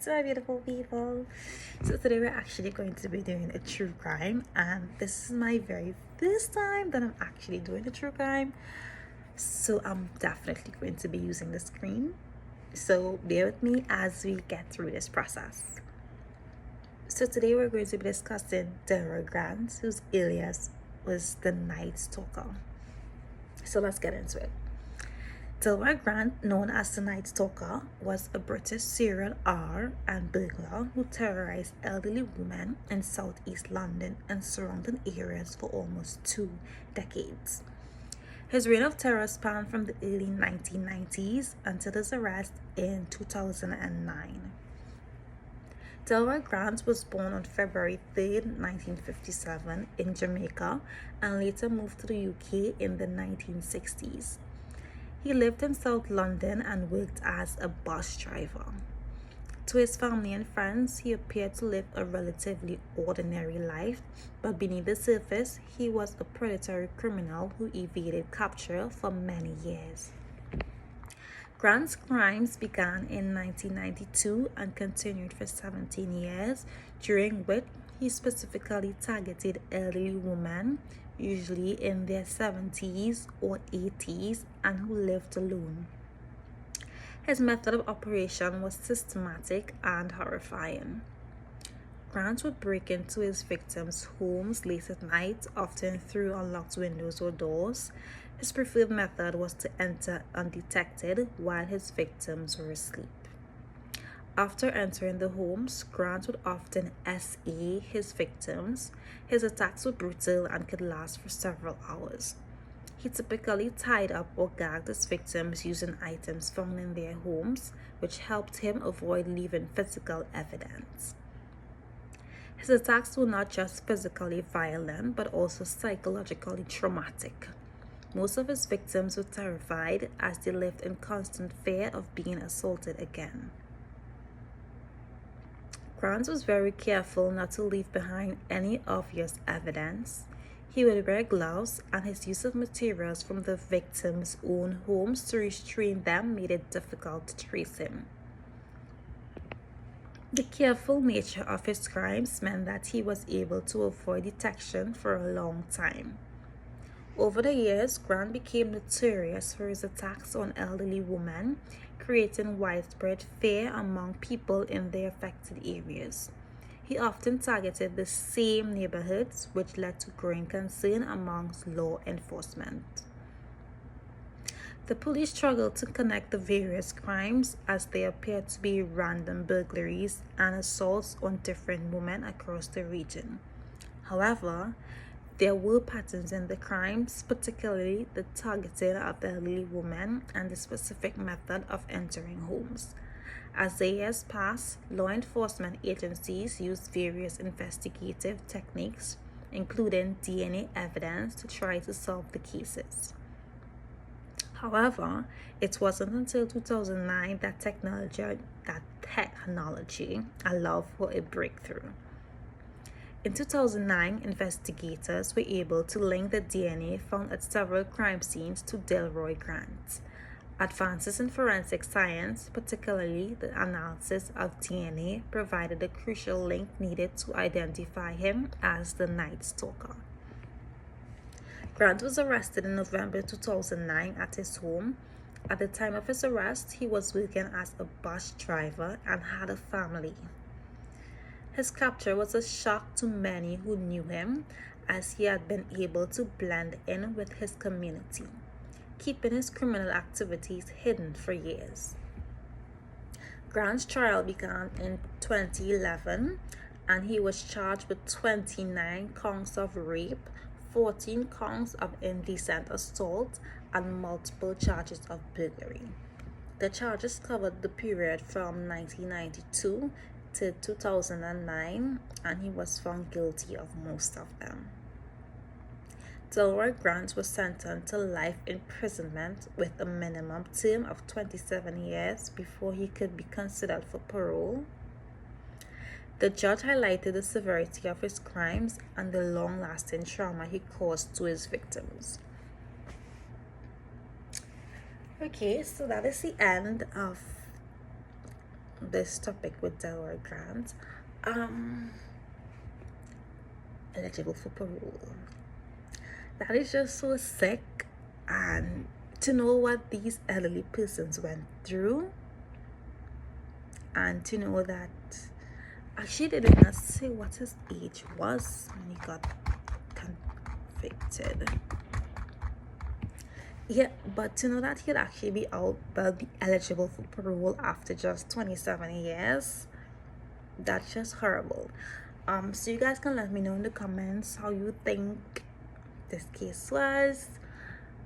to my beautiful people. So today we're actually going to be doing a true crime, and this is my very first time that I'm actually doing a true crime. So I'm definitely going to be using the screen. So bear with me as we get through this process. So today we're going to be discussing Delroy Grant, whose alias was the Night Stalker. So let's get into it. Delroy Grant, known as the Night Stalker, was a British serial R and burglar who terrorized elderly women in southeast London and surrounding areas for almost 2 decades. His reign of terror spanned from the early 1990s until his arrest in 2009. Delroy Grant was born on February 3, 1957 in Jamaica and later moved to the UK in the 1960s. He lived in South London and worked as a bus driver. To his family and friends, he appeared to live a relatively ordinary life, but beneath the surface, he was a predatory criminal who evaded capture for many years. Grant's crimes began in 1992 and continued for 17 years, during which he specifically targeted elderly women, usually in their 70s or 80s, and who lived alone. His method of operation was systematic and horrifying. Grant would break into his victims' homes late at night, often through unlocked windows or doors. His preferred method was to enter undetected while his victims were asleep. After entering the homes, Grant would often SA his victims. His attacks were brutal and could last for several hours. He typically tied up or gagged his victims using items found in their homes, which helped him avoid leaving physical evidence. His attacks were not just physically violent, but also psychologically traumatic. Most of his victims were terrified as they lived in constant fear of being assaulted again. Grant was very careful not to leave behind any obvious evidence. He would wear gloves, and his use of materials from the victims' own homes to restrain them made it difficult to trace him. The careful nature of his crimes meant that he was able to avoid detection for a long time. Over the years, Grant became notorious for his attacks on elderly women, creating widespread fear among people in the affected areas. He often targeted the same neighborhoods, which led to growing concern amongst law enforcement. The police struggled to connect the various crimes as they appeared to be random burglaries and assaults on different women across the region. However, there were patterns in the crimes, particularly the targeting of elderly women and the specific method of entering homes. As the years passed, law enforcement agencies used various investigative techniques, including DNA evidence, to try to solve the cases. However, it wasn't until 2009 that technology allowed for a breakthrough. In 2009, investigators were able to link the DNA found at several crime scenes to Delroy Grant. Advances in forensic science, particularly the analysis of DNA, provided a crucial link needed to identify him as the Night Stalker. Grant was arrested in November 2009 at his home. At the time of his arrest, he was working as a bus driver and had a family. His capture was a shock to many who knew him, as he had been able to blend in with his community, keeping his criminal activities hidden for years. Grant's trial began in 2011, and he was charged with 29 counts of rape, 14 counts of indecent assault, and multiple charges of burglary. The charges covered the period from 1992 to 2009, and he was found guilty of most of them. Delroy Grant was sentenced to life imprisonment with a minimum term of 27 years before he could be considered for parole. The judge highlighted the severity of his crimes and the long-lasting trauma he caused to his victims. Okay, so that is the end of this topic with Delaware Grant, um eligible for parole. That is just so sick. And to know what these elderly persons went through, and to know that actually they did not say what his age was when he got convicted. Yeah, but to know that he'd actually be out, but be eligible for parole after just 27 years, that's just horrible. So you guys can let me know in the comments how you think this case was.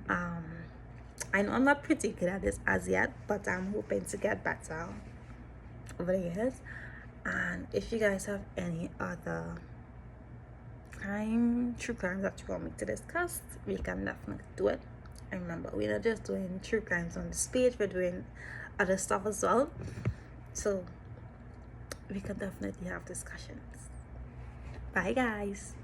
I know I'm not pretty good at this as yet, but I'm hoping to get better over the years. And if you guys have any other true crimes that you want me to discuss, we can definitely do it. And remember, we're not just doing true crimes on this page, we're doing other stuff as well. So we can definitely have discussions. Bye guys.